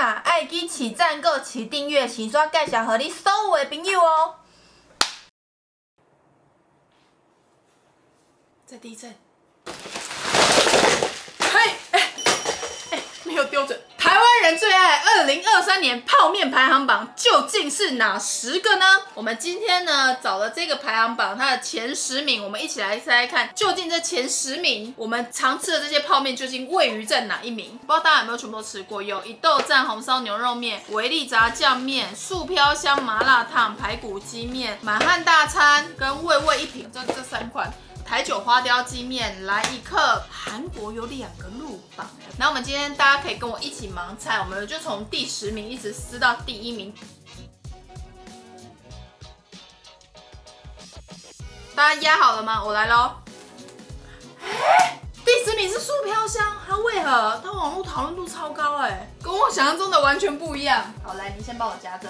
啊，爱记起赞购、起订阅，先刷介绍给你所有的朋友哦。再地震。嘿，没有丢准。台湾人最爱2023年泡面排行榜究竟是哪10个呢？我们今天呢找了这个排行榜，它的前10名，我们一起来猜猜看，究竟这前10名我们常吃的这些泡面究竟位于在哪一名？不知道大家有没有全部都吃过？有一豆站红烧牛肉面、维力炸酱面、素飘香麻辣烫、排骨鸡面、满汉大餐跟味味一品，这3款。台酒花雕鸡面来一克，韩国有2个入榜。那我们今天大家可以跟我一起盲猜，我们就从第10名一直撕到第1名。大家压好了吗？我来喽。第10名是素飘香，它为何？它网络讨论度超高跟我想象中的完全不一样。好，来，你先帮我夹着。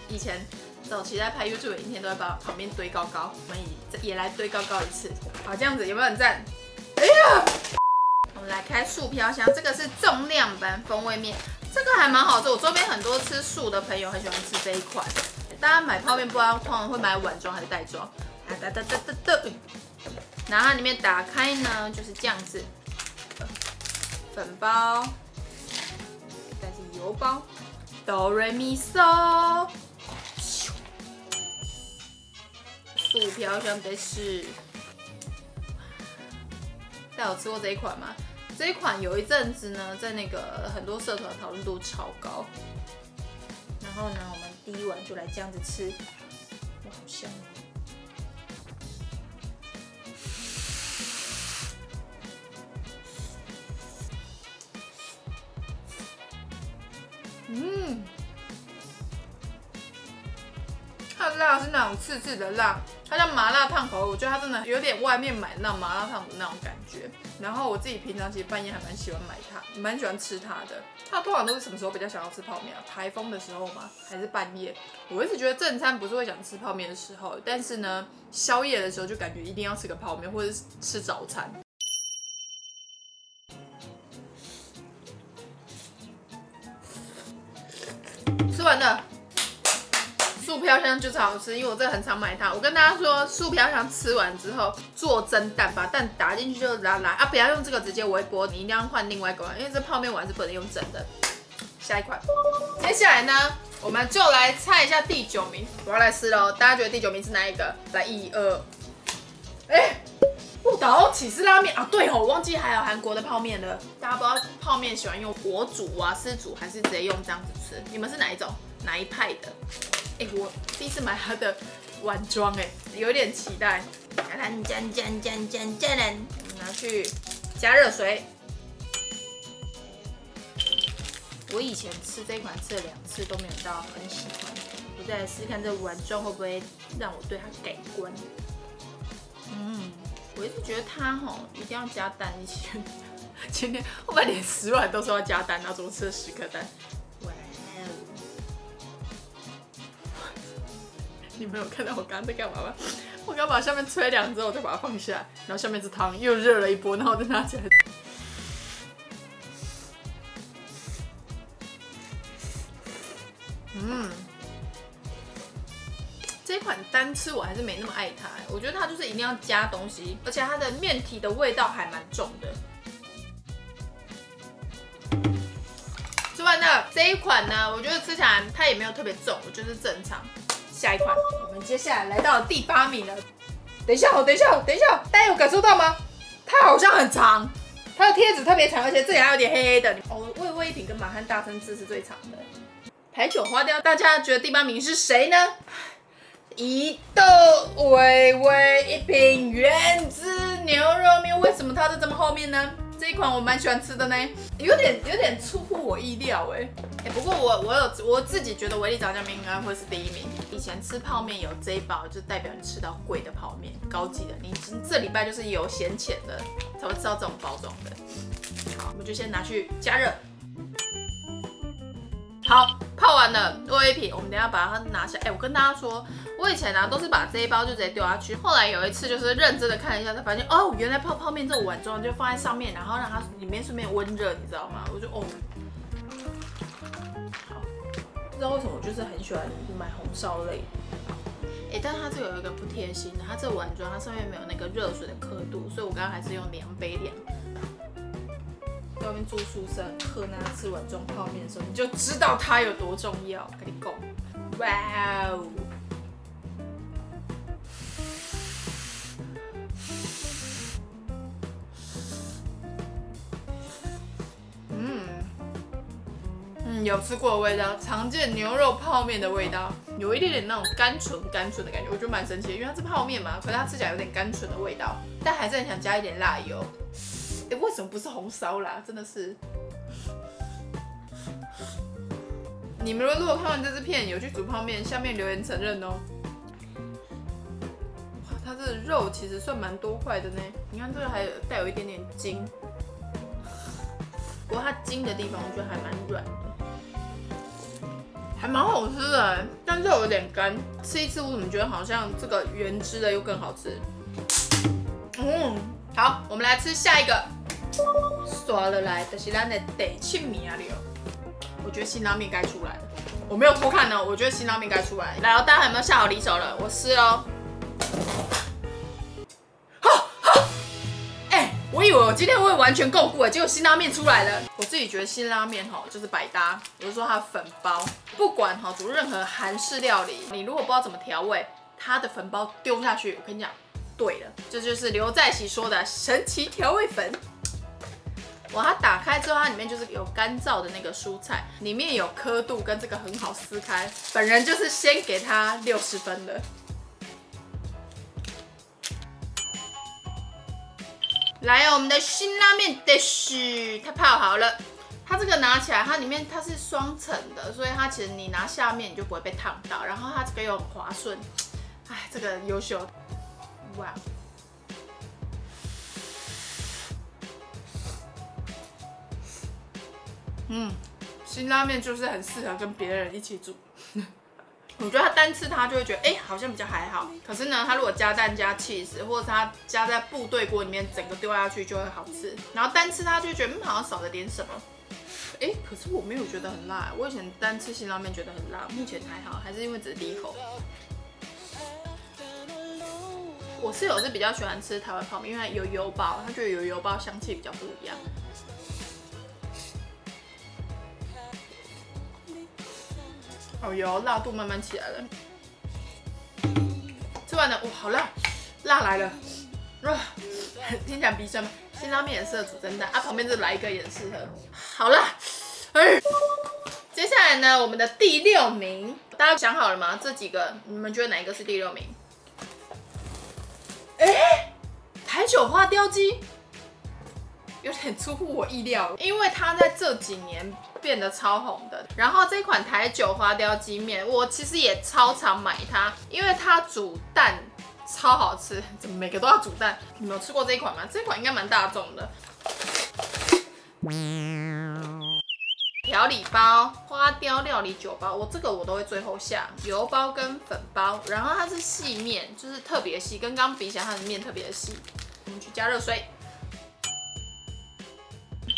以前早期在拍 YouTube 的影片都会把旁边堆高高，我们也来堆高高一次。好，这样子有没有很赞？哎呀！我们来开素飘香，这个是重量版风味面，这个还蛮好吃。我周边很多吃素的朋友很喜欢吃这一款。大家买泡面不知道通常会买碗装还是袋装？然后它里面打开呢就是这样子，粉包，再是油包，哆瑞咪嗦。素飘香的是，大家有吃过这一款吗？这一款有一阵子呢，在那个很多社团讨论度超高。然后呢，我们第1碗就来这样子吃，哇，好香哦！它的辣是那种刺刺的辣，它叫麻辣烫口味，我觉得它真的有点外面买那种麻辣烫的那种感觉。然后我自己平常其实半夜还蛮喜欢买它，蛮喜欢吃它的。它通常都是什么时候比较想要吃泡面啊？台风的时候吗？还是半夜？我一直觉得正餐不是会想吃泡面的时候，但是呢，宵夜的时候就感觉一定要吃个泡面，或者是吃早餐。吃完了。素飘香就是好吃，因为我真的很常买它。我跟大家说，素飘香吃完之后做蒸蛋，把蛋打进去就拉啊，不要用这个直接微波，你一定要换另外一个碗，因为这泡面碗是不能用蒸的。下一款，接下来呢，我们就来猜一下第9名，我要来撕喽。大家觉得第9名是哪一个？来1、2，不倒起司拉面啊！对哦，我忘记还有韩国的泡面了。大家不知道泡面喜欢用火煮、瓦斯煮，还是直接用这样子吃？你们是哪一种？哪一派的？我第一次买它的碗装，有点期待。拿去加热水。我以前吃这一款吃了2次都没有到很喜欢，我再来试试看这碗装会不会让我对它改观。我一直觉得它一定要加蛋一起。今天我把连10碗都说要加蛋，然后怎么吃了10颗蛋？你们有看到我刚刚在干嘛吗？我刚把下面吹凉之后，我就把它放下，然后下面是汤，又热了一波，然后我再拿起来。这款单吃我还是没那么爱它，我觉得它就是一定要加东西，而且它的面体的味道还蛮重的。吃完了这一款呢，我觉得吃起来它也没有特别重，我觉得是正常。下一款，我们接下来来到了第8名了。等一下，大家有感受到吗？它好像很长，它的贴纸特别长，而且这里还有点黑黑的。味味一品跟满汉大餐字是最长的。台酒花雕，大家觉得第8名是谁呢？一豆味味一品原汁牛肉面，为什么它在这么后面呢？这一款我蛮喜欢吃的呢，有点出乎我意料不过我自己觉得维力炸酱面应该会是第1名。以前吃泡面有这一包，就代表你吃到贵的泡面，高级的。你这礼拜就是有闲钱的才会吃到这种包装的。好，我们就先拿去加热。好，泡完了味一品，我们等一下把它拿下。我跟大家说，我以前都是把这一包就直接丢下去。后来有一次就是认真的看了一下，才发现原来泡面这种碗装就放在上面，然后让它里面顺便温热，你知道吗？我就不知道为什么我就是很喜欢买红烧类。但是它这个有一个不贴心的，它这个碗装它上面没有那个热水的刻度，所以我刚刚还是用量杯量。在外面住宿舍喝那次碗装泡面的时候，你就知道它有多重要。跟你讲，哇哦！有吃过的味道，常见牛肉泡面的味道，有一点点那种甘醇的感觉，我觉得蛮神奇的，因为它是泡面嘛，可是它吃起来有点甘醇的味道，但还是很想加一点辣油。为什么不是红烧啦？真的是。你们如果看完这支片有去煮泡面，下面留言承认哦。哇，它这个肉其实算蛮多块的呢，你看这个还带有一点点筋，不过它筋的地方我觉得还蛮软的。还蛮好吃的，但是有点干。吃一次我怎么觉得好像这个原汁的又更好吃。好，我们来吃下一个。刷了来，就是咱的第7名了。我觉得辛拉面该出来了。我没有偷看呢，我觉得辛拉面该出来。来哦，大家有没有下好离手了？我撕哦。我以为我今天会完全够过，结果辛拉面出来了。我自己觉得辛拉面就是百搭，我是说它的粉包，不管煮任何韩式料理，你如果不知道怎么调味，它的粉包丢下去，我跟你讲，对了，这就是刘在熙说的神奇调味粉。哇，它打开之后，它里面就是有干燥的那个蔬菜，里面有刻度跟这个很好撕开，本人就是先给它60分的。来，我们的辛拉面的是它泡好了。它这个拿起来，它里面它是双层的，所以它其实你拿下面你就不会被烫到，然后它这个又很滑顺，哎，这个优秀。哇！辛拉面就是很适合跟别人一起煮。我觉得它单吃它就会觉得，好像比较还好。可是呢，它如果加蛋加 cheese， 或者它加在部队锅里面，整个丢下去就会好吃。然后单吃它就会觉得，好像少了点什么。可是我没有觉得很辣。我以前单吃辛拉面觉得很辣，目前还好，还是因为只是第一口。我室友是比较喜欢吃台湾泡面，因为有油包，他觉得有油包香气比较不一样。好油，辣度慢慢起来了。吃完了，哇，好辣，辣来了，听起来鼻酸吗？辛拉面也适合煮蒸蛋啊，旁边这来一个也适合。好辣，接下来呢，我们的第6名，大家想好了吗？这几个你们觉得哪一个是第6名？台酒花雕鸡。有点出乎我意料，因为它在这几年变得超红的。然后这款台酒花雕鸡面，我其实也超常买它，因为它煮蛋超好吃。怎么每个都要煮蛋？你们有吃过这一款吗？这款应该蛮大众的。调理包、花雕料理酒包，我这个我都会最后下油包跟粉包。然后它是细面，就是特别细，跟刚刚比起来，它的面特别细。我们去加热水。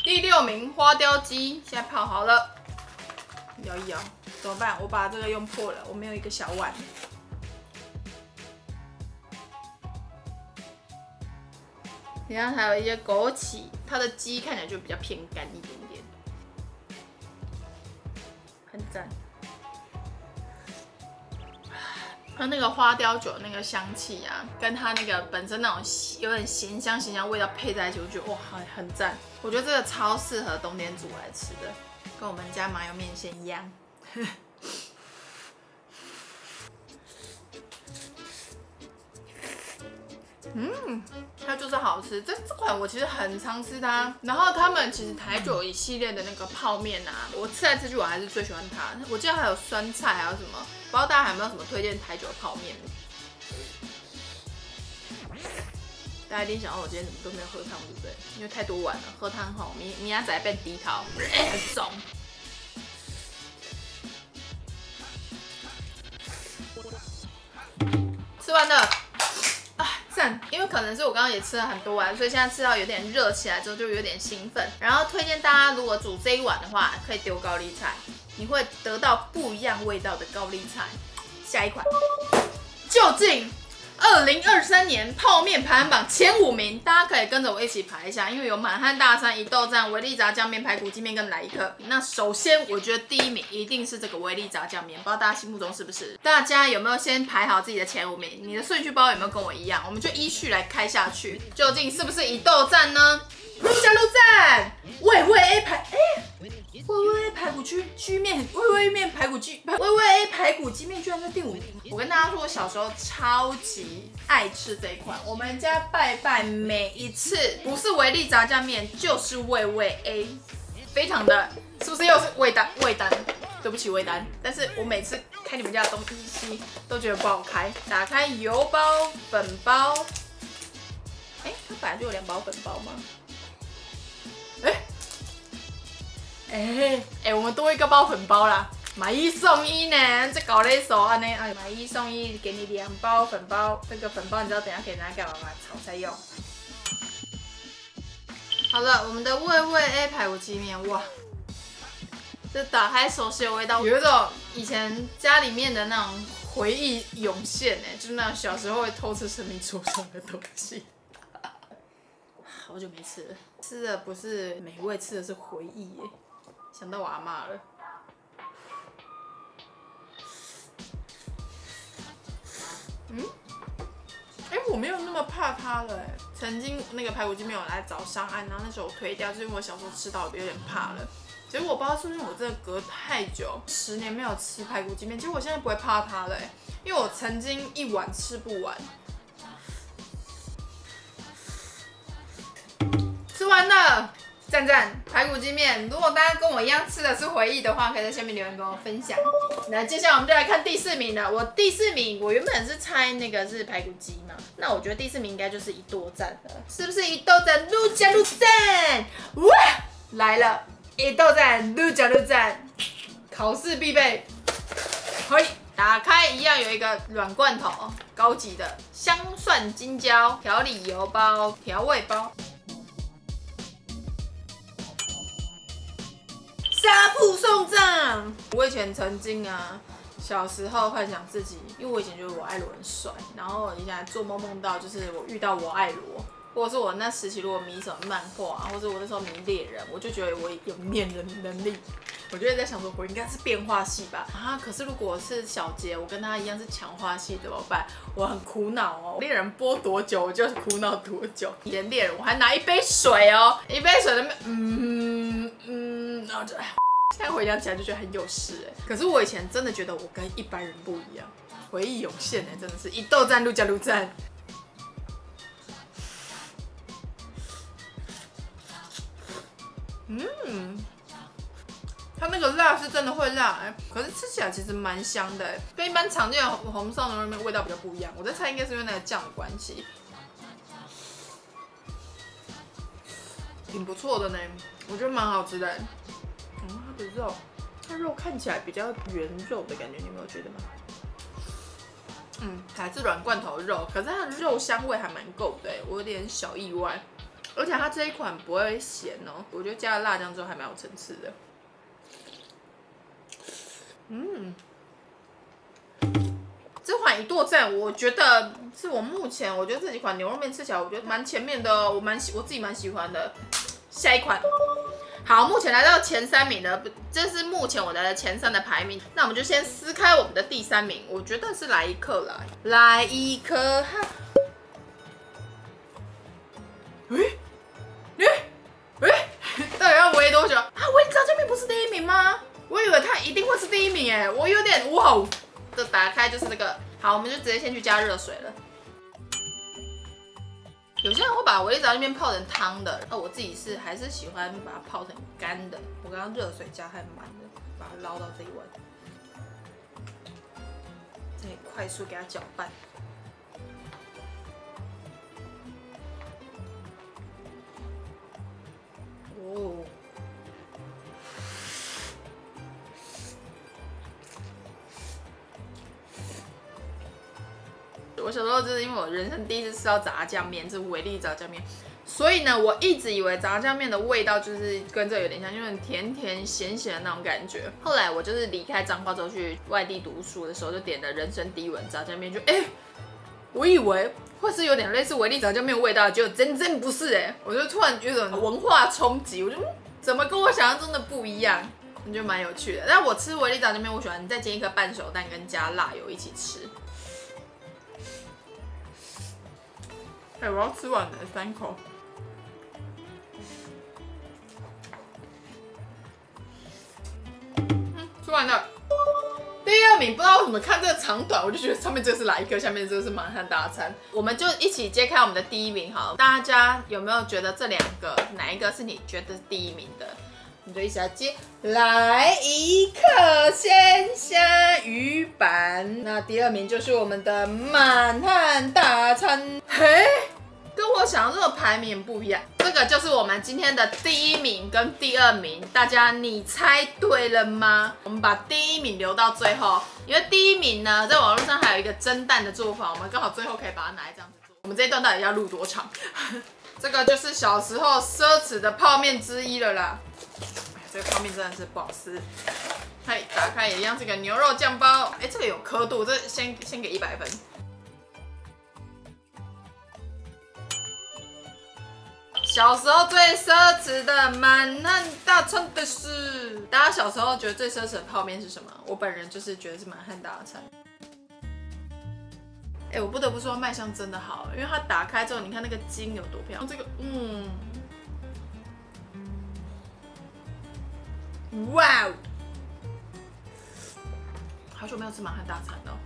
第6名花雕鸡，现在泡好了，摇一摇，怎么办？我把这个用破了，我没有一个小碗。你看还有一些枸杞，它的鸡看起来就比较偏干一点点，很赞。它那个花雕酒那个香气啊，跟它那个本身那种有点咸香味道配在一起，我觉得哇，很赞。我觉得这个超适合冬天煮来吃的，跟我们家麻油面线一样。它就是好吃。这款我其实很常吃它。然后他们其实台酒一系列的那个泡面啊，我吃来吃去我还是最喜欢它。我记得还有酸菜，还有什么，不知道大家有没有什么推荐台酒的泡面？大家一定想到我今天怎么都没有喝汤，对不对？因为太多碗了，喝汤后明仔载变低头，很重。吃完了。赞，因为可能是我刚刚也吃了很多碗，所以现在吃到有点热起来之后就有点兴奋。然后推荐大家如果煮这一碗的话，可以丢高丽菜，你会得到不一样味道的高丽菜。下一款，究竟2023年泡面排行榜前5名，大家可以跟着我一起排一下，因为有满汉大餐、一豆站、维力炸酱面、排骨鸡面跟来一客。那首先，我觉得第1名一定是这个维力炸酱面，不知道大家心目中是不是？大家有没有先排好自己的前5名？你的顺序包有没有跟我一样？我们就依序来开下去，究竟是不是一豆站呢？陆站，味味 A 排，味味 A 排骨居面，味味面排骨味味 A 排骨鸡面居然在第5名。我跟大家说，我小时候超级爱吃这一款，我们家拜每一次不是维力炸酱面就是味味 A， 非常的，是不是又是味丹？对不起味丹，但是我每次开你们家的东西都觉得不好开。打开油包、粉包，它本来就有2包粉包吗？我们多一个包粉包啦，买1送1呢，这搞勒手啊呢，买1送1，给你2包粉包，这个粉包你知道等一下可以拿来干嘛吗？炒菜用。好了，我们的味味 A 排骨鸡面，哇，这打开熟悉的味道，有一种以前家里面的那种回忆涌现就是那种小时候会偷吃神明桌上的东西。好久没吃了，吃的不是美味，吃的是回忆耶。想到我阿嬷了。我没有那么怕它了曾经那个排骨鸡面有来找上岸，然后那时候我推掉，就是因为我小时候吃到有点怕了。结果我不知道是不是我真的隔太久，10年没有吃排骨鸡面，结果我现在不会怕它了因为我曾经1碗吃不完。吃完了。赞排骨鸡面，如果大家跟我一样吃的是回忆的话，可以在下面留言跟我分享。那接下来我们就来看第4名了。我第4名，我原本是猜那个是排骨鸡嘛，那我觉得第4名应该就是一豆站了，是不是一豆站？陆站，哇，来了，一豆站，陆站，考试必备。可以打开，一样有一个软罐头，高级的香蒜金椒调理油包、调味包。杀父送葬！我以前曾经小时候幻想自己，因为我以前觉得我爱罗很帅，然后以前做梦到就是我遇到我爱罗，或者是我那时期如果迷什么漫画，或者我那时候迷猎人，我就觉得我有念人能力。我就在想说，我应该是变化系吧？可是如果我是小杰，我跟他一样是强化系怎么办？我很苦恼猎人播多久，我就苦恼多久。演猎人我还拿一杯水一杯水的然后就现在回想起来就觉得很有事可是我以前真的觉得我跟一般人不一样，回忆涌现真的是一豆站陆站。它那个辣是真的会辣可是吃起来其实蛮香的跟一般常见的红烧牛肉面味道比较不一样。我在猜应该是因为那个酱的关系，挺不错的呢，我觉得蛮好吃的它的肉，它肉看起来比较圆肉的感觉，你有没有觉得吗？还是软罐头肉，可是它的肉香味还蛮够的我有点小意外。而且它这一款不会咸我觉得加了辣酱之后还蛮有层次的。这款一剁站，我觉得是我目前我觉得这几款牛肉面吃起来，我觉得蛮前面的我自己蛮喜欢的。下一款，好，目前来到前3名了，这是目前我的前3的排名。那我们就先撕开我们的第3名，我觉得是来一客啦，来一客哈。到底要围多久维力炸酱面不是第1名吗？我以为它一定会是第1名我有点哇！这打开就是这个，好，我们就直接先去加热水了。有些人会把维力炸酱面泡成汤的，我自己还是喜欢把它泡成干的。我刚刚热水加太满了，把它捞到这一碗，再快速给它搅拌。我小时候就是因为我人生第一次吃到炸酱面，是维力炸酱面，所以呢，我一直以为炸酱面的味道就是跟这有点像，就是甜甜咸咸的那种感觉。后来我就是离开彰化之后去外地读书的时候，就点了人生第一碗炸酱面，就我以为会是有点类似维力炸酱面的味道，结果真不是我就突然有种文化冲击，我就怎么跟我想象中的不一样，我觉得蛮有趣的。但我吃维力炸酱面，我喜欢再煎一颗半熟蛋跟加辣油一起吃。我要吃完了，3口。吃完了。第2名不知道为什么看这个长短，我就觉得上面这个是来客，下面这个是满汉大餐。我们就一起揭开我们的第1名好了，大家有没有觉得这2个哪一个是你觉得是第1名的？我们就一起来揭。来一客鲜虾鱼板，那第2名就是我们的满汉大餐。嘿，跟我想象中的排名不一样。这个就是我们今天的第1名跟第2名，大家你猜对了吗？我们把第1名留到最后，因为第1名呢，在网络上还有一个蒸蛋的做法，我们刚好最后可以把它拿来这样子做。我们这一段到底要录多长？这个就是小时候奢侈的泡面之一了啦。这个泡面真的是不好吃。嗨，打开也一样是个牛肉酱包，这个有刻度，这先给100分。小时候最奢侈的满汉大餐的是，大家小时候觉得最奢侈的泡面是什么？我本人就是觉得是满汉大餐。我不得不说卖相真的好，因为它打开之后，你看那个筋有多漂亮。这个，哇哦！好久没有吃满汉大餐了。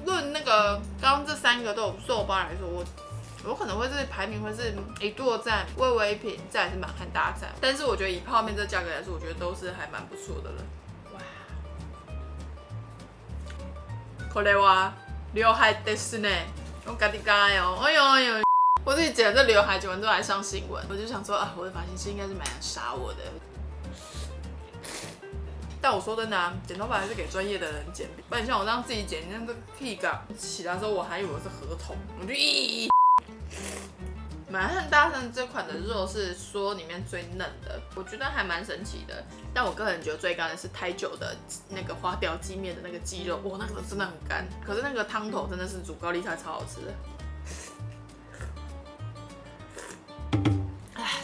论那个刚刚这3个都有寿包来说，我可能会是排名会是一剁赞、味味品，再来是满汉大餐。但是我觉得以泡面这价格来说，我觉得都是还蛮不错的了。哇！これは劉海ですね。我嘎滴嘎哟，哎呦！我自己剪这刘海剪完之后还上新闻，我就想说我的发型师应该是蛮想杀我的。但我说真的剪头发还是给专业的人剪，不然像我这样自己剪，那个屁感起来的时候，我还以为是河童，我就满汉大餐这款的肉是说里面最嫩的，我觉得还蛮神奇的。但我个人觉得最干的是台酒的那个花雕鸡面的那个鸡肉，哇，那个真的很干，可是那个汤头真的是煮高丽菜超好吃的。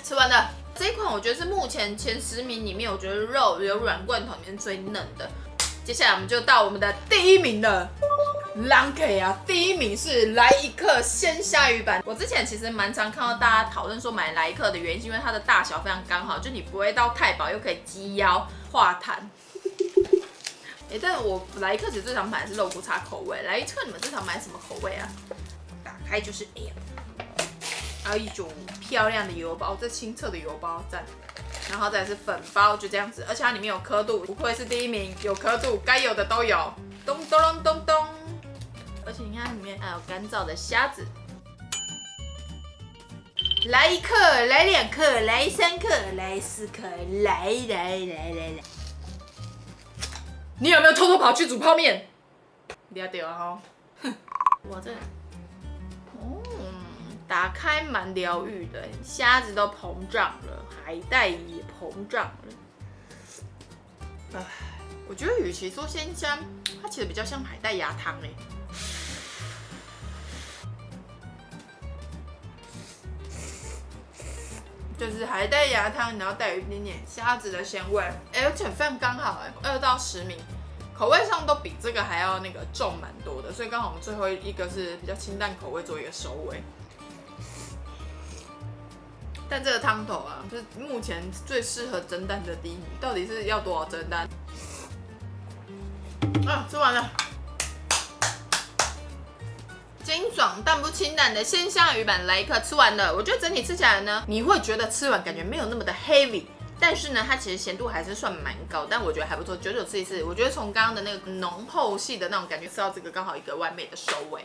吃完了。这一款我觉得是目前前10名里面，我觉得肉有软罐头里面最嫩的。接下来我们就到我们的第1名了，狼 K 啊！第1名是来一客鲜虾鱼板。我之前其实蛮常看到大家讨论说买来一客的原因，是因为它的大小非常刚好，就你不会到太薄，又可以及腰化痰。但是我来一客其实最常买的是肉骨茶口味。来一客你们最常买什么口味啊？打开就是还有一种漂亮的油包，这清澈的油包赞，然后再来是粉包，就这样子，而且它里面有刻度，不愧是第1名，有刻度，该有的都有，咚咚咚咚咚，而且你看里面还有干燥的虾子，来1克，来2克，来3克，来4克，来，你有没有偷偷跑去煮泡面？你要丢啊哈，我这。打开蛮疗愈的，虾子都膨胀了，海带也膨胀了。我觉得与其说鲜虾，它其实比较像海带芽汤就是海带芽汤，然后带有一点点虾子的鲜味，而且非常刚好2到10名，口味上都比这个还要那个重蛮多的，所以刚好我们最后一个是比较清淡口味做一个收尾。但这个汤头就是目前最适合蒸蛋的第1名，到底是要多少蒸蛋？吃完了，清爽但不清淡的鲜虾鱼板来一客，吃完了。我觉得整体吃起来呢，你会觉得吃完感觉没有那么的 heavy， 但是呢，它其实咸度还是算蛮高，但我觉得还不错，99吃一次。我觉得从刚刚的那个浓厚系的那种感觉，吃到这个刚好一个完美的收尾。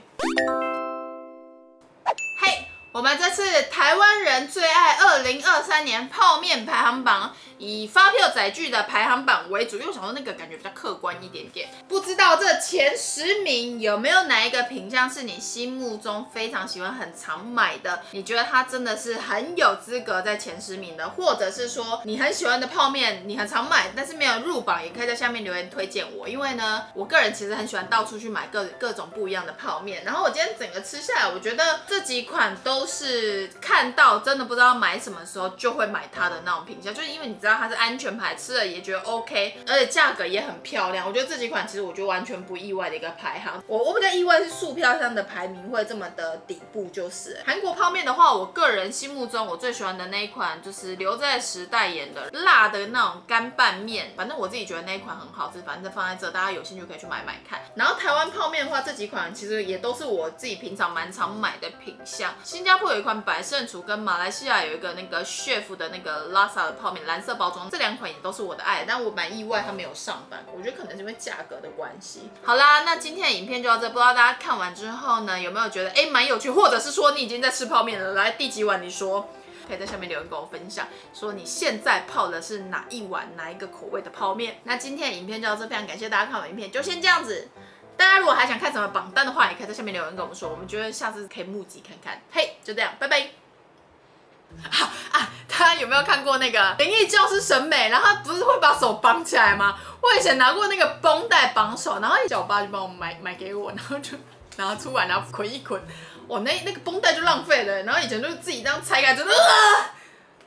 嘿。我们这次台湾人最爱2023年泡面排行榜，以发票载具的排行榜为主，因为我想说那个感觉比较客观一点点。不知道这前10名有没有哪一个品项是你心目中非常喜欢、很常买的？你觉得它真的是很有资格在前10名的，或者是说你很喜欢的泡面，你很常买，但是没有入榜，也可以在下面留言推荐我。因为呢，我个人其实很喜欢到处去买各种不一样的泡面。然后我今天整个吃下来，我觉得这几款都是看到真的不知道买什么时候就会买它的那种品项，就是因为你知道它是安全牌，吃了也觉得 OK， 而且价格也很漂亮。我觉得这几款其实我觉得完全不意外的一个排行。我比较意外是速票上的排名会这么的底部，就是韩国泡面的话，我个人心目中我最喜欢的那一款就是刘在石代言的辣的那种干拌面，反正我自己觉得那一款很好吃，反正放在这，大家有兴趣可以去买买看。然后台湾泡面的话，这几款其实也都是我自己平常蛮常买的品项。新加坡有一款百胜厨，跟马来西亚有一个那个 chef 的那个拉萨的泡面，蓝色包装，这2款也都是我的爱，但我蛮意外它没有上榜，我觉得可能是因为价格的关系。好啦，那今天的影片就到这，不知道大家看完之后呢，有没有觉得蛮有趣，或者是说你已经在吃泡面了，来第几碗你说？可以在下面留言跟我分享，说你现在泡的是哪一碗、哪一个口味的泡面。那今天的影片就到这，非常感谢大家看我影片，就先这样子。大家如果还想看什么榜单的话，也可以在下面留言跟我们说，我们觉得下次可以募集看看。嘿，就这样，拜拜。大家有没有看过那个《灵异教师审美》？然后他不是会把手绑起来吗？我以前拿过那个绷带绑手，然后叫我爸就帮我买给我，然后就拿出来，然后捆一捆，我那个绷带就浪费了。然后以前就自己这样拆开，真的。